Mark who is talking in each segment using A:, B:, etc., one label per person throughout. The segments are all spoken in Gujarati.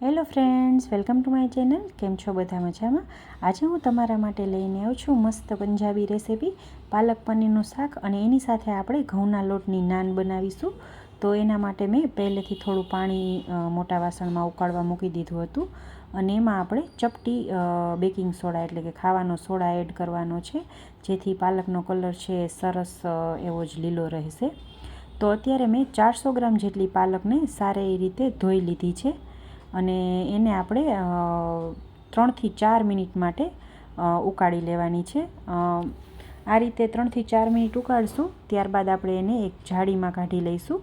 A: Hello friends, welcome to my channel. કેમ છો બધા મજામાં? આજે હું તમારા માટે લઈને આવી છું મસ્ત પંજાબી રેસીપી પાલક પનીરનું શાક, અને એની સાથે આપણે ઘઉંના લોટની નાન બનાવીશું. તો એના માટે મેં પહેલેથી થોડું પાણી મોટા વાસણમાં ઉકાળવા મૂકી દીધું હતું, અને એમાં આપણે ચપટી બેકિંગ સોડા એટલે કે ખાવાનો સોડા એડ કરવાનો છે, જેથી પાલકનો કલર છે સરસ એવો જ લીલો રહેશે. તો અત્યારે મેં 400 ગ્રામ જેટલી પાલકને સારી રીતે ધોઈ લીધી છે, અને એને આપણે 3થી 4 મિનિટ માટે ઉકાળી લેવાની છે. આ રીતે 3થી 4 મિનિટ ઉકાળશું, ત્યારબાદ આપણે એને એક જાળીમાં કાઢી લઈશું,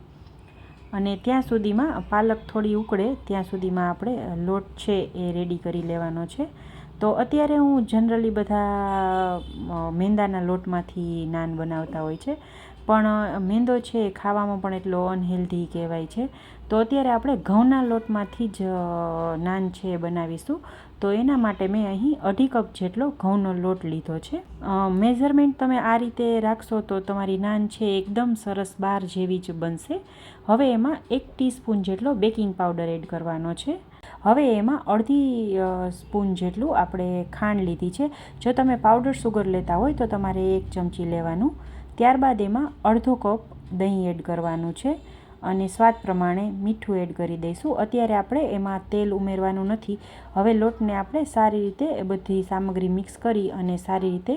A: અને ત્યાં સુધીમાં પાલક થોડી ઉકળે ત્યાં સુધીમાં આપણે લોટ છે એ રેડી કરી લેવાનો છે. તો અત્યારે હું જનરલી બધા મેંદાના લોટમાંથી નાન બનાવતા હોય છે, પણ મેંદો છે એ ખાવામાં પણ એટલો અનહેલ્ધી કહેવાય છે. તો અત્યારે આપણે ઘઉંના લોટમાંથી જ નાન છે એ બનાવીશું. તો એના માટે મેં અહીં 2.5 કપ જેટલો ઘઉંનો લોટ લીધો છે. મેઝરમેન્ટ તમે આ રીતે રાખશો તો તમારી નાન છે એકદમ સરસ બાર જેવી જ બનશે. હવે એમાં 1 ટીસ્પૂન જેટલો બેકિંગ પાવડર એડ કરવાનો છે. હવે એમાં 1/2 સ્પૂન જેટલું આપણે ખાંડ લીધી છે. જો તમે પાવડર સુગર લેતા હોય તો તમારે 1 ચમચી લેવાનું. ત્યારબાદ એમાં 1/2 કપ દહીં એડ કરવાનું છે, અને સ્વાદ પ્રમાણે મીઠું એડ કરી દઈશું. અત્યારે આપણે એમાં તેલ ઉમેરવાનું નથી. હવે લોટને આપણે સારી રીતે બધી સામગ્રી મિક્સ કરી અને સારી રીતે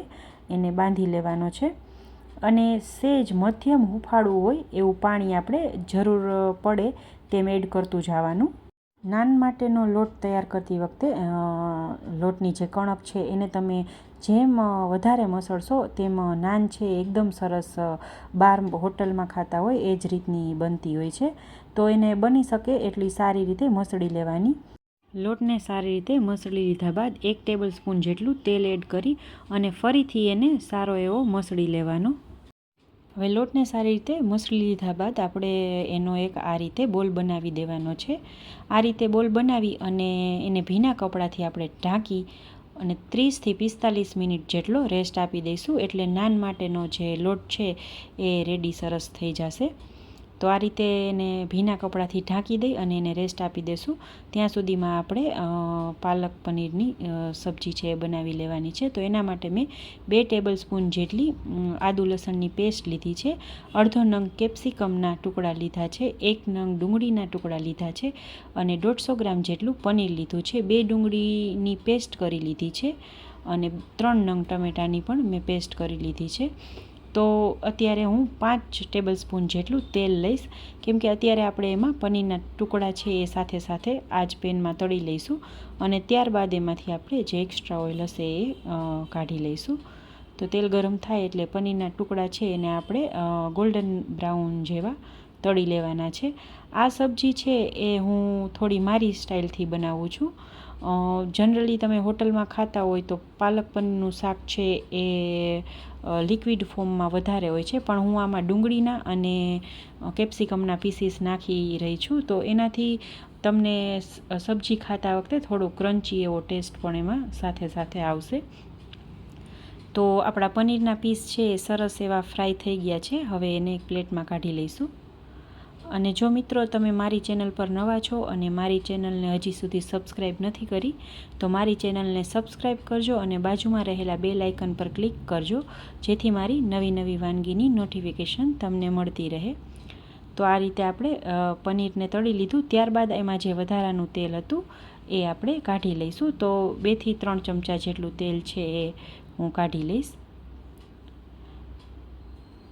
A: એને બાંધી લેવાનો છે, અને સહેજ મધ્યમ હુંફાળું હોય એવું પાણી આપણે જરૂર પડે તેમ એડ કરતું જવાનું. નાન માટેનો લોટ તૈયાર કરતી વખતે લોટની જે કણક છે એને તમે જેમ વધારે મસળશો તેમ નાન છે એકદમ સરસ બહાર હોટલમાં ખાતા હોય એ જ રીતની બનતી હોય છે. તો એને બની શકે એટલી સારી રીતે મસળી લેવાની. લોટને સારી રીતે મસળી લીધા બાદ 1 ટેબલ સ્પૂન જેટલું તેલ એડ કરી અને ફરીથી એને સારો એવો મસળી લેવાનો. હવે લોટને સારી રીતે મસળી લીધા બાદ આપણે એનો એક આ રીતે બોલ બનાવી દેવાનો છે. આ રીતે બોલ બનાવી અને એને ભીના કપડાથી આપણે ઢાંકી અને 30થી 45 મિનિટ જેટલો રેસ્ટ આપી દઈશું, એટલે નાન માટેનો જે લોટ છે એ રેડી સરસ થઈ જશે. તો આ રીતે એને ભીના કપડાથી ઢાંકી દઈ અને એને રેસ્ટ આપી દઈશું. ત્યાં સુધીમાં આપણે પાલક પનીરની સબ્જી છે એ બનાવી લેવાની છે. તો એના માટે મેં 2 ટેબલ સ્પૂન જેટલી આદુ લસણની પેસ્ટ લીધી છે, 1/2 નંગ કેપ્સિકમના ટુકડા લીધા છે, 1 નંગ ડુંગળીના ટુકડા લીધા છે, અને 150 ગ્રામ જેટલું પનીર લીધું છે. 2 ડુંગળીની પેસ્ટ કરી લીધી છે, અને 3 નંગ ટમેટાની પણ મેં પેસ્ટ કરી લીધી છે. તો અત્યારે હું 5 ટેબલ સ્પૂન જેટલું તેલ લઈશ, કેમ કે અત્યારે આપણે એમાં પનીરના ટુકડા છે એ સાથે સાથે આ જ પેનમાં તળી લઈશું, અને ત્યારબાદ એમાંથી આપણે જે એક્સ્ટ્રા ઓઇલ હશે એ કાઢી લઈશું. તો તેલ ગરમ થાય એટલે પનીરના ટુકડા છે એને આપણે ગોલ્ડન બ્રાઉન જેવા તળી લેવાના છે. આ સબ્જી છે એ હું થોડી મારી સ્ટાઇલથી બનાવું છું. જનરલી તમે હોટલમાં ખાતા હોય તો પાલક પનીરનું શાક છે એ લિક્વિડ ફોર્મમાં વધારે હોય છે, પણ હું આમાં ડુંગળીના અને કેપ્સિકમના પીસીસ નાખી રહી છું. તો એનાથી તમને સબ્જી ખાતા વખતે થોડો ક્રન્ચી એવો ટેસ્ટ પણ એમાં સાથે સાથે આવશે. તો આપણા પનીરના પીસ છે એ સરસ એવા ફ્રાય થઈ ગયા છે. હવે એને એક પ્લેટમાં કાઢી લઈશું. અને જો મિત્રો તમે મારી ચેનલ પર નવા છો અને મારી ચેનલને હજી સુધી સબસ્ક્રાઈબ નથી કરી તો મારી ચેનલને સબસ્ક્રાઈબ કરજો, અને બાજુમાં રહેલા બેલ આઇકન પર ક્લિક કરજો, જેથી મારી નવી નવી વાનગીની નોટિફિકેશન તમને મળતી રહે. તો આ રીતે આપણે પનીરને તળી લીધું. ત્યારબાદ એમાં જે વધારાનું તેલ હતું એ આપણે કાઢી લઈશું. તો 2 થી 3 ચમચા જેટલું તેલ છે એ હું કાઢી લઈશ.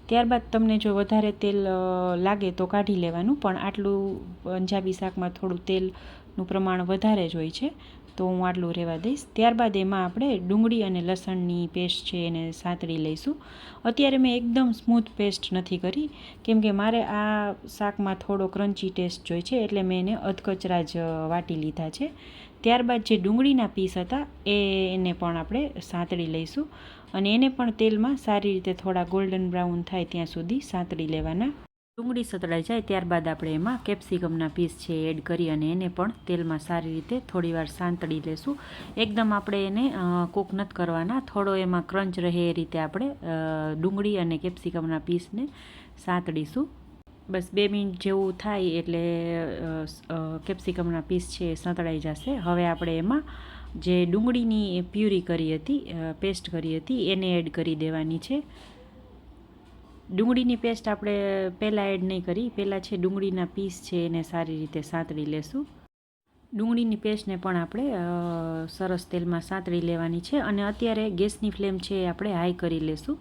A: ત્યારબાદ તમને જો વધારે તેલ લાગે તો કાઢી લેવાનું, પણ આટલું પંજાબી શાકમાં થોડું તેલનું પ્રમાણ વધારે જ હોય છે, તો હું આટલું રહેવા દઈશ. ત્યારબાદ એમાં આપણે ડુંગળી અને લસણની પેસ્ટ છે એને સાંતળી લઈશું. અત્યારે મેં એકદમ સ્મૂથ પેસ્ટ નથી કરી, કેમ કે મારે આ શાકમાં થોડો ક્રન્ચી ટેસ્ટ જોઈએ છે, એટલે મેં એને અધકચરા જ વાટી લીધા છે. ત્યારબાદ જે ડુંગળીના પીસ હતા એને પણ આપણે સાંતળી લઈશું, અને એને પણ તેલમાં સારી રીતે થોડા ગોલ્ડન બ્રાઉન થાય ત્યાં સુધી સાંતળી લેવાના. ડુંગળી સતળાઈ જાય ત્યારબાદ આપણે એમાં કેપ્સિકમના પીસ છે એડ કરી અને એને પણ તેલમાં સારી રીતે થોડીવાર સાંતળી લેશું. એકદમ આપણે એને કૂક નથી કરવાના, થોડો એમાં ક્રંચ રહે એ રીતે આપણે ડુંગળી અને કેપ્સિકમના પીસને સાંતળીશું. બસ 2 મિનિટ જેવું થાય એટલે કેપ્સિકમના પીસ છે એ સંતળાઈ જશે. હવે આપણે એમાં જે ડુંગળીની પ્યુરી કરી હતી, પેસ્ટ કરી હતી, એને એડ કરી દેવાની છે. ડુંગળીની પેસ્ટ આપણે પહેલાં એડ નહીં કરી, પહેલાં છે ડુંગળીના પીસ છે એને સારી રીતે સાંતળી લેશું. ડુંગળીની પેસ્ટને પણ આપણે સરસ તેલમાં સાંતળી લેવાની છે. અને અત્યારે ગેસની ફ્લેમ છે એ આપણે હાઈ કરી લેશું,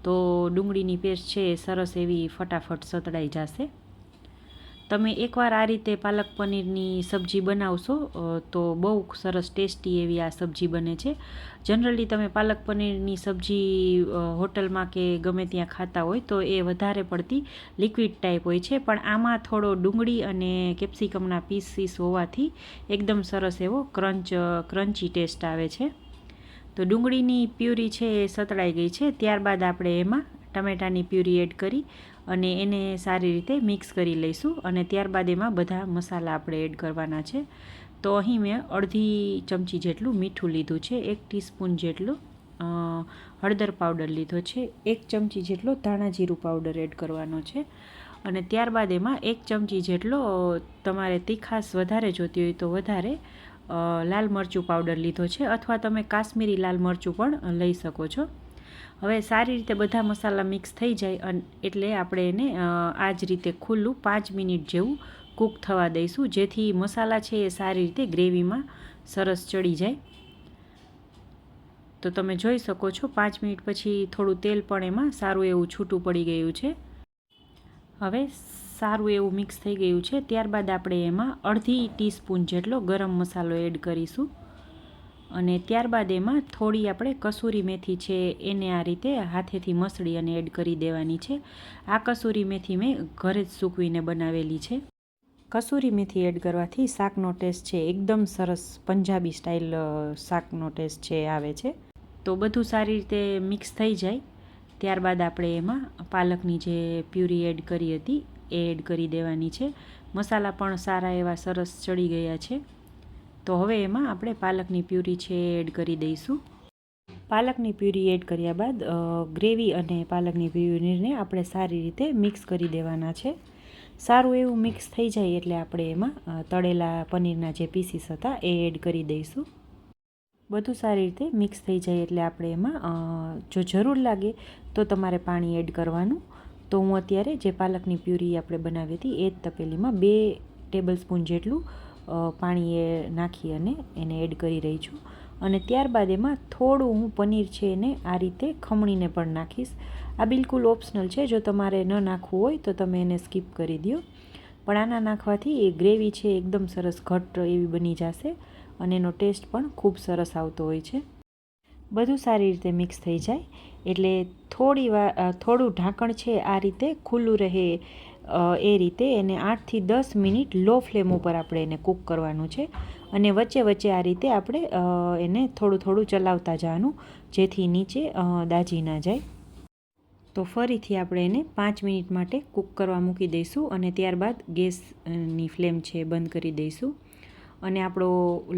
A: તો ડુંગળીની પેસ્ટ છે એ સરસ એવી ફટાફટ સતળાઈ જશે. તમે એકવાર આ રીતે પાલક પનીરની સબ્જી બનાવશો તો બહુ સરસ ટેસ્ટી એવી આ સબ્જી બને છે. જનરલી તમે પાલક પનીરની સબ્જી હોટલમાં કે ગમે ત્યાં ખાતા હોય તો એ વધારે પડતી લિક્વિડ ટાઈપ હોય છે, પણ આમાં થોડો ડુંગળી અને કેપ્સિકમના પીસીસ હોવાથી એકદમ સરસ એવો ક્રન્ચી ટેસ્ટ આવે છે. તો ડુંગળીની પ્યુરી છે એ સતળાઈ ગઈ છે. ત્યારબાદ આપણે એમાં ટમેટાની પ્યુરી એડ કરી અને એને સારી રીતે મિક્સ કરી લઈશું. અને ત્યારબાદ એમાં બધા મસાલા આપણે એડ કરવાના છે. તો અહીં મેં અડધી ચમચી જેટલું મીઠું લીધું છે, 1 ટીસ્પૂન જેટલો હળદર પાવડર લીધો છે, 1 ચમચી જેટલો ધાણા જીરું પાવડર એડ કરવાનો છે. અને ત્યારબાદ એમાં 1 ચમચી જેટલો, તમારે તીખાશ વધારે જોતી હોય તો વધારે, લાલ મરચું પાવડર લીધો છે, અથવા તમે કાશ્મીરી લાલ મરચું પણ લઈ શકો છો. હવે સારી રીતે બધા મસાલા મિક્સ થઈ જાય એટલે આપણે એને આ જ રીતે ખુલ્લું 5 મિનિટ જેવું કૂક થવા દઈશું, જેથી મસાલા છે એ સારી રીતે ગ્રેવીમાં સરસ ચડી જાય. તો તમે જોઈ શકો છો 5 મિનિટ પછી થોડું તેલ પણ એમાં સારું એવું છૂટું પડી ગયું છે. હવે સારું એવું મિક્સ થઈ ગયું છે. ત્યારબાદ આપણે એમાં અડધી ટીસ્પૂન જેટલો ગરમ મસાલો એડ કરીશું. અને ત્યારબાદ એમાં થોડી આપણે કસૂરી મેથી છે એને આ રીતે હાથેથી મસળી અને એડ કરી દેવાની છે. આ કસૂરી મેથી મેં ઘરે જ સૂકવીને બનાવેલી છે. કસૂરી મેથી એડ કરવાથી શાકનો ટેસ્ટ છે એકદમ સરસ પંજાબી સ્ટાઇલ શાકનો ટેસ્ટ છે આવે છે. તો બધું સારી રીતે મિક્સ થઈ જાય ત્યારબાદ આપણે એમાં પાલકની જે પ્યુરી એડ કરી હતી એ એડ કરી દેવાની છે. મસાલા પણ સારા એવા સરસ ચડી ગયા છે. તો હવે એમાં આપણે પાલકની પ્યુરી છે એડ કરી દઈશું. પાલકની પ્યુરી એડ કર્યા બાદ ગ્રેવી અને પાલકની પ્યુરીને આપણે સારી રીતે મિક્સ કરી દેવાના છે. સારું એવું મિક્સ થઈ જાય એટલે આપણે એમાં તળેલા પનીરના જે પીસીસ હતા એ એડ કરી દઈશું. બધું સારી રીતે મિક્સ થઈ જાય એટલે આપણે એમાં જો જરૂર લાગે તો તમારે પાણી એડ કરવાનું. તો હું અત્યારે જે પાલકની પ્યુરી આપણે બનાવી હતી એ જ તપેલીમાં 2 ટેબલ સ્પૂન જેટલું પાણી નાખી અને એને એડ કરી રહી છું. અને ત્યારબાદ એમાં થોડું હું પનીર છે એને આ રીતે ખમણીને પણ નાખીશ. આ બિલકુલ ઓપ્શનલ છે, જો તમારે ન નાખવું હોય તો તમે એને સ્કીપ કરી દો, પણ આના નાખવાથી એ ગ્રેવી છે એકદમ સરસ ઘટ્ટ એવી બની જશે અને એનો ટેસ્ટ પણ ખૂબ સરસ આવતો હોય છે. બધું સારી રીતે મિક્સ થઈ જાય એટલે થોડું ઢાંકણ છે આ રીતે ખુલ્લું રહે એ રીતે એને 8 થી 10 મિનિટ લો ફ્લેમ ઉપર આપણે એને કૂક કરવાનું છે. અને વચ્ચે વચ્ચે આ રીતે આપણે એને થોડું ચલાવતા જવાનું જેથી નીચે દાજી ના જાય. તો ફરીથી આપણે એને 5 મિનિટ માટે કૂક કરવા મૂકી દઈશું અને ત્યારબાદ ગેસની ફ્લેમ છે બંધ કરી દઈશું. અને આપણો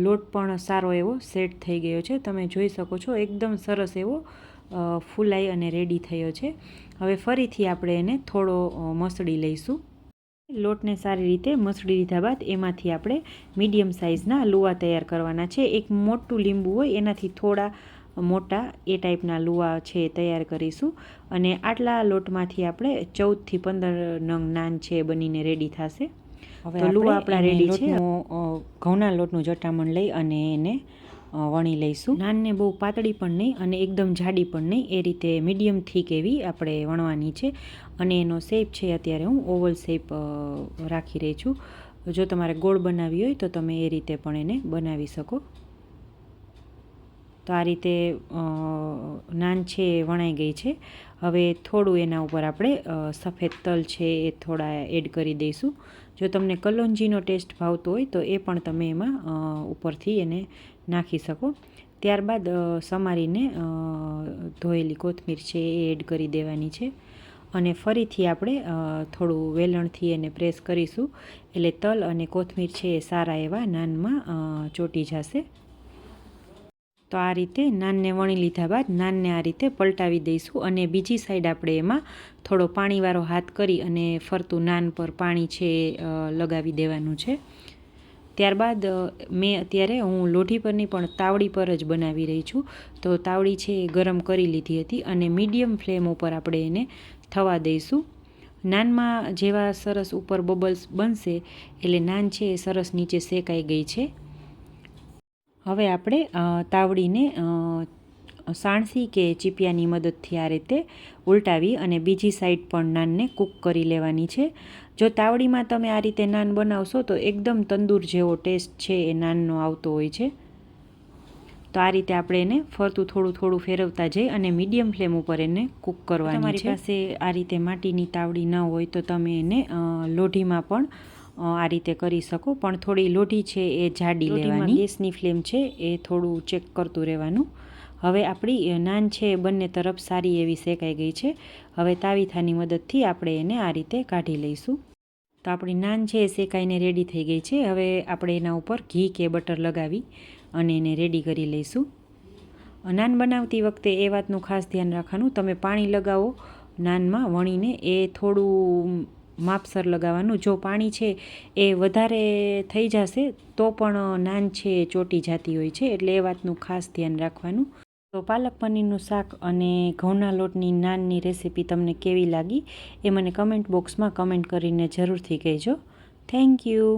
A: લોટ પણ સારો એવો સેટ થઈ ગયો છે. તમે જોઈ શકો છો એકદમ સરસ એવો ફૂલાઈ અને રેડી થયો છે. હવે ફરીથી આપણે એને થોડો મસળી લઈશું. લોટને સારી રીતે મસળી લીધા બાદ એમાંથી આપણે મીડિયમ સાઇઝના લુવા તૈયાર કરવાના છે. એક મોટું લીંબુ હોય એનાથી થોડા મોટા એ ટાઈપના લુવા છે તૈયાર કરીશું. અને આટલા લોટમાંથી આપણે 14 થી 15 નંગ નાન છે બનીને રેડી થશે. તો લુવા આપણા રેડી છે. ઘઉંના લોટનું જટામણ લઈ અને એને વણી લઈશું. નાનને બહુ પાતળી પણ નહીં અને એકદમ જાડી પણ નહીં, એ રીતે મીડિયમ થીક એવી આપણે વણવાની છે. અને એનો શેપ છે અત્યારે હું ઓવલ શેપ રાખી રહી છું. જો તમારે ગોળ બનાવી હોય તો તમે એ રીતે પણ એને બનાવી શકો. તો આ રીતે નાન છે એ વણાઈ ગઈ છે. હવે થોડું એના ઉપર આપણે સફેદ તલ છે એ થોડા એડ કરી દઈશું. જો તમને કલોંજીનો ટેસ્ટ ભાવતો હોય તો એ પણ તમે એમાં ઉપરથી એને નાખી શકો. ત્યારબાદ સમારીને ધોયેલી કોથમીર છે એ એડ કરી દેવાની છે. અને ફરીથી આપણે થોડું વેલણથી એને પ્રેસ કરીશું એટલે તલ અને કોથમીર છે એ સારા એવા નાનમાં ચોંટી જશે. તો આ રીતે નાનને વણી લીધા બાદ નાનને આ રીતે પલટાવી દઈશું અને બીજી સાઈડ આપણે એમાં થોડો પાણીવાળો હાથ કરી અને ફરતું નાન પર પાણી છે લગાવી દેવાનું છે. ત્યારબાદ મેં અત્યારે હું લોઢી પરની પણ તાવડી પર જ બનાવી રહી છું. તો તાવડી છે એ ગરમ કરી લીધી હતી અને મીડિયમ ફ્લેમ ઉપર આપણે એને થવા દઈશું. નાનમાં જેવા સરસ ઉપર બબલ્સ બનશે એટલે નાન છે એ સરસ નીચે શેકાઈ ગઈ છે. હવે આપણે તાવડીને સાણસી કે ચીપિયાની મદદથી આ રીતે ઉલટાવી અને બીજી સાઈડ પણ નાનને કૂક કરી લેવાની છે. જો તાવડીમાં તમે આ રીતે નાન બનાવશો તો એકદમ તંદૂર જેવો ટેસ્ટ છે એ નાનનો આવતો હોય છે. તો આ રીતે આપણે એને ફરતું થોડું થોડું ફેરવતા જઈ અને મીડિયમ ફ્લેમ ઉપર એને કૂક કરવાની છે. તમારી પાસે આ રીતે માટીની તાવડી ન હોય તો તમે એને લોઢીમાં પણ આ રીતે કરી શકો, પણ થોડી લોઢી છે એ જાડી લેવાની. ગેસની ફ્લેમ છે એ થોડું ચેક કરતું રહેવાનું. હવે આપણી નાન છે એ બંને તરફ સારી એવી શેકાઈ ગઈ છે. હવે તાવીથાની મદદથી આપણે એને આ રીતે કાઢી લઈશું. તો આપણી નાન છે એ શેકાઈને રેડી થઈ ગઈ છે. હવે આપણે એના ઉપર ઘી કે બટર લગાવી અને એને રેડી કરી લઈશું. નાન બનાવતી વખતે એ વાતનું ખાસ ધ્યાન રાખવાનું, તમે પાણી લગાવો નાનમાં વણીને એ થોડું માપસર લગાવવાનું. જો પાણી છે એ વધારે થઈ જશે તો પણ નાન છે એ ચોટી જતી હોય છે, એટલે એ વાતનું ખાસ ધ્યાન રાખવાનું. તો પાલક પનીરનું શાક અને ઘઉંના લોટની નાનની રેસીપી તમને કેવી લાગી એ મને કમેન્ટ બોક્સમાં કમેન્ટ કરીને જરૂરથી કહેજો. Thank you.